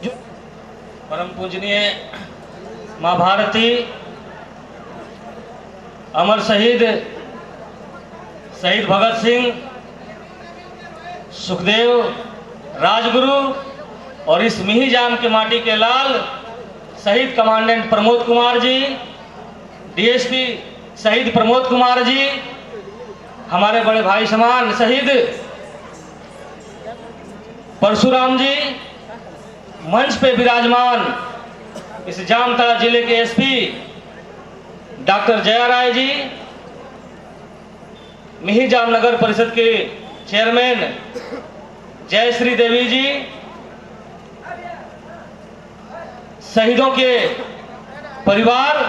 परम पूजनीय माँ भारती, अमर शहीद भगत सिंह, सुखदेव, राजगुरु और इस मिहिजाम के माटी के लाल शहीद कमांडेंट प्रमोद कुमार जी, डीएसपी शहीद प्रमोद कुमार जी, हमारे बड़े भाई समान शहीद परशुराम जी, मंच पे विराजमान इस जामताड़ा जिले के एसपी डॉक्टर जया राय जी, मिहिजाम नगर परिषद के चेयरमैन जयश्री देवी जी, शहीदों के परिवार,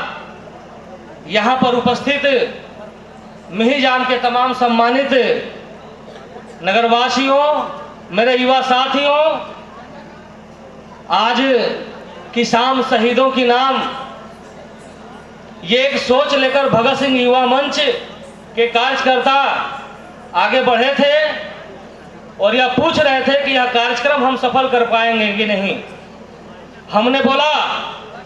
यहाँ पर उपस्थित मिहिजाम के तमाम सम्मानित नगरवासियों, मेरे युवा साथियों, आज की शाम शहीदों की नाम ये एक सोच लेकर भगत सिंह युवा मंच के कार्यकर्ता आगे बढ़े थे और यह पूछ रहे थे कि यह कार्यक्रम हम सफल कर पाएंगे कि नहीं। हमने बोला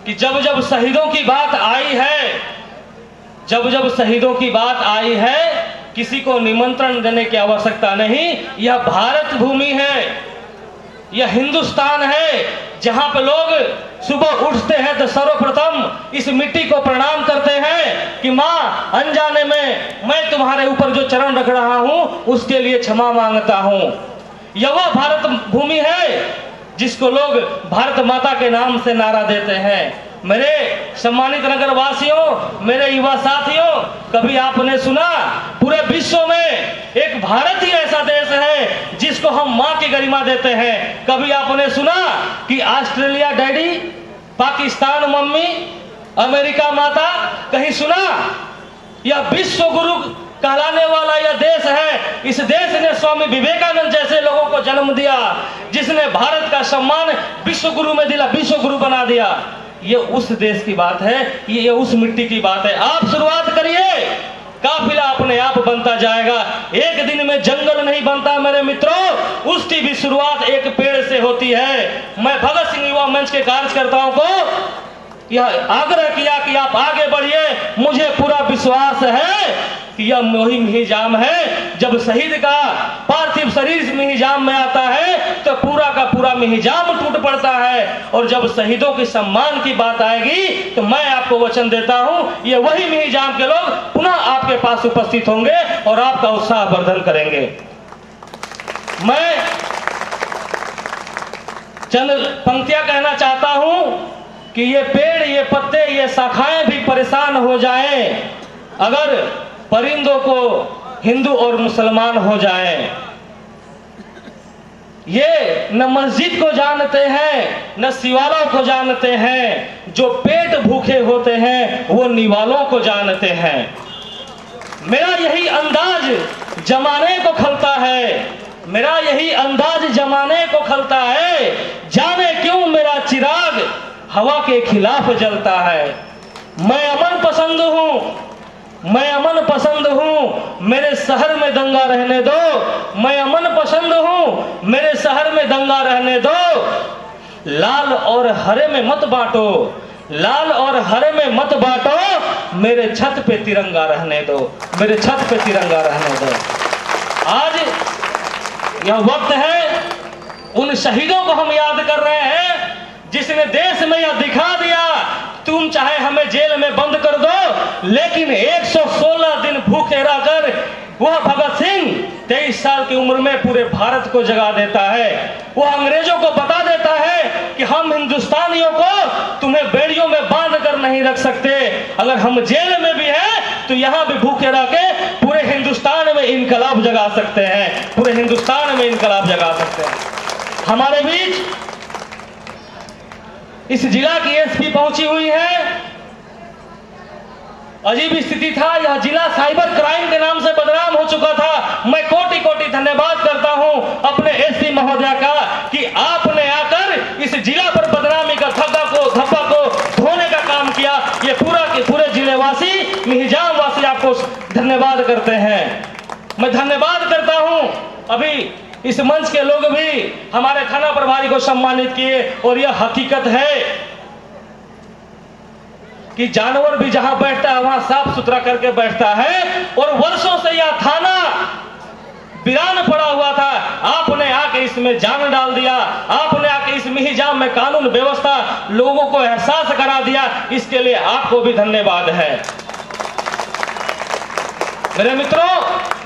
कि जब जब शहीदों की बात आई है, जब जब शहीदों की बात आई है, किसी को निमंत्रण देने की आवश्यकता नहीं। यह भारत भूमि है, यह हिंदुस्तान है, जहां पे लोग सुबह उठते हैं तो सर्वप्रथम इस मिट्टी को प्रणाम करते हैं कि माँ, अनजाने में मैं तुम्हारे ऊपर जो चरण रख रहा हूं उसके लिए क्षमा मांगता हूं। यह वह भारत भूमि है जिसको लोग भारत माता के नाम से नारा देते हैं। मेरे सम्मानित नगरवासियों, मेरे युवा साथियों, कभी आपने सुना पूरे विश्व में एक भारत ही ऐसा देश है जिसको हम माँ की गरिमा देते हैं? कभी आपने सुना कि Australia daddy, Pakistan mummy, America माता? कहीं सुना? यह विश्व गुरु कहलाने वाला यह देश है। इस देश ने स्वामी विवेकानंद जैसे लोगों को जन्म दिया, जिसने भारत का सम्मान विश्व गुरु में दिला, विश्व गुरु बना दिया। ये उस देश की बात है, ये उस मिट्टी की बात है। आप शुरुआत करिए, काफिला अपने आप बनता जाएगा। एक दिन में जंगल नहीं बनता मेरे मित्रों, उसकी भी शुरुआत एक पेड़ से होती है। मैं भगत सिंह युवा मंच के कार्यकर्ताओं को यह आग्रह किया कि आप आगे बढ़िए। मुझे पूरा विश्वास है कि यह वही मिहिजाम है। जब शहीद का पार्थिव शरीर मिहिजाम में आता है तो पूरा का पूरा मिहिजाम टूट पड़ता है। और जब शहीदों के सम्मान की बात आएगी तो मैं आपको वचन देता हूं, ये वही मिहिजाम के लोग पुनः आपके पास उपस्थित होंगे और आपका उत्साह वर्धन करेंगे। मैं चंद पंक्तियां कहना चाहता हूं कि ये पेड़, ये पत्ते, ये शाखाएं भी परेशान हो जाएं अगर परिंदों को हिंदू और मुसलमान हो जाएं। ये न मस्जिद को जानते हैं, न शिवालों को जानते हैं। जो पेट भूखे होते हैं वो निवालों को जानते हैं। मेरा यही अंदाज जमाने को खलता है, मेरा यही अंदाज जमाने को खलता है। जाने क्यों मेरा चिराग हवा के खिलाफ जलता है। मैं अमन पसंद हूं, मैं अमन पसंद हूं, मेरे शहर में दंगा रहने दो। मैं अमन पसंद हूं, मेरे शहर में दंगा रहने दो। लाल और हरे में मत बांटो, लाल और हरे में मत बांटो। मेरे छत पे तिरंगा रहने दो, मेरे छत पे तिरंगा रहने दो। आज यह वक्त है, उन शहीदों को हम याद कर रहे हैं जिसने देश में यह दिखा दिया, तुम चाहे हमें जेल में बंद कर दो, लेकिन 116 दिन भूखे रहकर वह भगत सिंह 23 साल की उम्र में पूरे भारत को जगा देता है। वह अंग्रेजों को बता देता है कि हम हिंदुस्तानियों को तुम्हें बेड़ियों में बांध कर नहीं रख सकते। अगर हम जेल में भी हैं तो यहाँ भी भूखे रह के पूरे हिंदुस्तान में इनकलाब जगा सकते हैं, पूरे हिंदुस्तान में इनकलाब जगा सकते हैं। हमारे बीच इस जिला की एसपी पहुंची हुई है। अजीब स्थिति था, यह जिला साइबर क्राइम के नाम से बदनाम हो चुका था। मैं कोटि कोटि धन्यवाद करता हूं अपने एसपी महोदया का कि आपने आकर इस जिला पर बदनामी का धब्बा को धोने का काम किया। ये पूरा के पूरे जिलेवासी, मिहिजाम वासी आपको धन्यवाद करते हैं। मैं धन्यवाद करता हूं। अभी इस मंच के लोग भी हमारे थाना प्रभारी को सम्मानित किए। और यह हकीकत है कि जानवर भी जहां बैठता है वहां साफ सुथरा करके बैठता है। और वर्षों से यह थाना वीरान पड़ा हुआ था, आपने आके इसमें जान डाल दिया, आपने आके इस मिहिजाम में कानून व्यवस्था लोगों को एहसास करा दिया। इसके लिए आपको भी धन्यवाद है। मेरे मित्रों,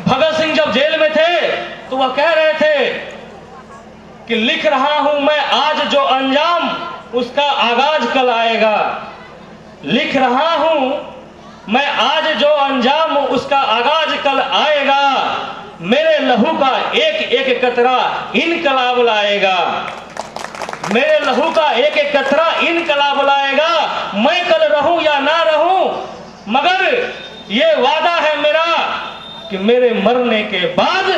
भगत सिंह जब जेल में थे तो वह कह रहे थे कि लिख रहा हूं मैं आज जो अंजाम उसका आगाज कल आएगा। लिख रहा हूं मैं आज जो अंजाम उसका आगाज कल आएगा। मेरे लहू का एक एक कतरा इनकलाब लाएगा। मेरे लहू का एक एक कतरा इनकलाब लाएगा। मैं कल रहूं या ना रहूं, मगर ये वादा है मेरा कि मेरे मरने के बाद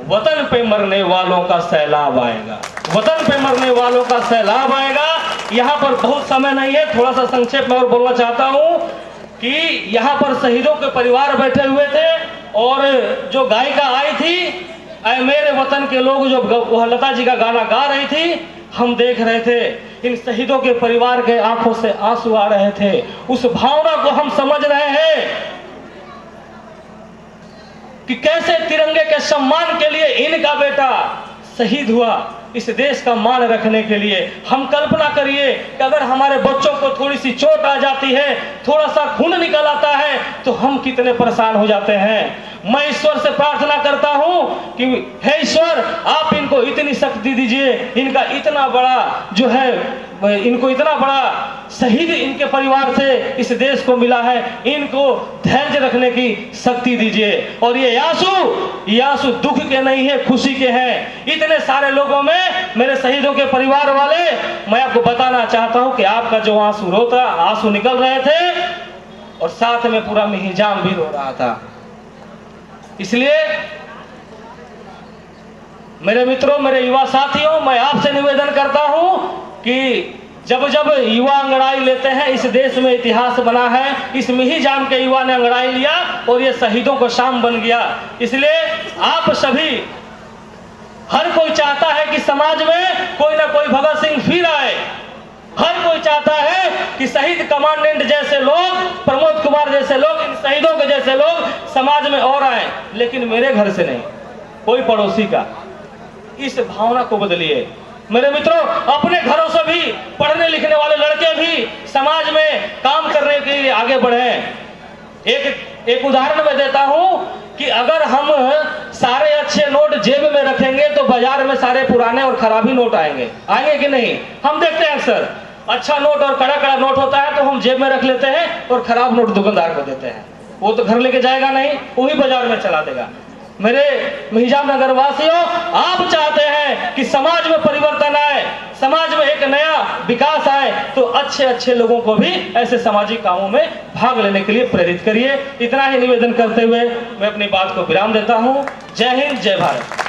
वतन पे मरने वालों का सैलाब आएगा। वतन पे मरने वालों का सैलाब आएगा। यहाँ पर बहुत समय नहीं है, थोड़ा सा संक्षेप में और बोलना चाहता हूँ कि यहाँ पर शहीदों के परिवार बैठे हुए थे और जो गायिका आई थी ऐ मेरे वतन के लोग, जो वह लता जी का गाना गा रही थी, हम देख रहे थे। इन शहीदों के परिवार के आंखों से आंसू आ रहे थे। उस भावना को हम समझ रहे हैं कि कैसे तिरंगे के सम्मान के लिए इनका बेटा शहीद हुआ, इस देश का मान रखने के लिए। हम कल्पना करिए कि अगर हमारे बच्चों को थोड़ी सी चोट आ जाती है, थोड़ा सा खून निकल आता है, तो हम कितने परेशान हो जाते हैं। मैं ईश्वर से प्रार्थना करता हूं कि हे ईश्वर, आप इनको इतनी शक्ति दीजिए, इनका इतना बड़ा जो है, इनको इतना बड़ा शहीद इनके परिवार से इस देश को मिला है, इनको धैर्य रखने की शक्ति दीजिए। और ये आंसू दुख के नहीं है, खुशी के हैं। इतने सारे लोगों में मेरे शहीदों के परिवार वाले, मैं आपको बताना चाहता हूं कि आपका जो आंसू निकल रहे थे और साथ में पूरा मिहिजाम भी रो रहा था। इसलिए मेरे मित्रों, मेरे युवा साथियों, मैं आपसे निवेदन करता हूं कि जब जब युवा अंगड़ाई लेते हैं, इस देश में इतिहास बना है। इस मिहिजाम के युवा ने अंगड़ाई लिया और ये शहीदों का शाम बन गया। इसलिए आप सभी, हर कोई चाहता है कि समाज में कोई ना कोई भगत सिंह फिर आए। हर कोई चाहता है कि शहीद कमांडेंट जैसे लोग, प्रमोद कुमार जैसे लोग, इन शहीदों के जैसे लोग समाज में और आए। लेकिन मेरे घर से नहीं, कोई पड़ोसी का। इस भावना को बदलिए मेरे मित्रों। अपने घरों से भी पढ़ने लिखने वाले लड़के भी समाज में काम करने के लिए आगे बढ़े। एक उदाहरण मैं देता हूं कि अगर हम सारे अच्छे नोट जेब में रखेंगे तो बाजार में सारे पुराने और खराबी नोट आएंगे कि नहीं? हम देखते हैं अक्सर अच्छा नोट और कड़ा कड़ा नोट होता है तो हम जेब में रख लेते हैं और खराब नोट दुकानदार को देते हैं। वो तो घर लेके जाएगा नहीं, वही बाजार में चला देगा। मेरे मिहिजाम नगर वासियों, आप चाहते हैं कि समाज में परिवर्तन आए, समाज में एक नया विकास आए, तो अच्छे अच्छे लोगों को भी ऐसे सामाजिक कामों में भाग लेने के लिए प्रेरित करिए। इतना ही निवेदन करते हुए मैं अपनी बात को विराम देता हूं। जय हिंद, जय भारत।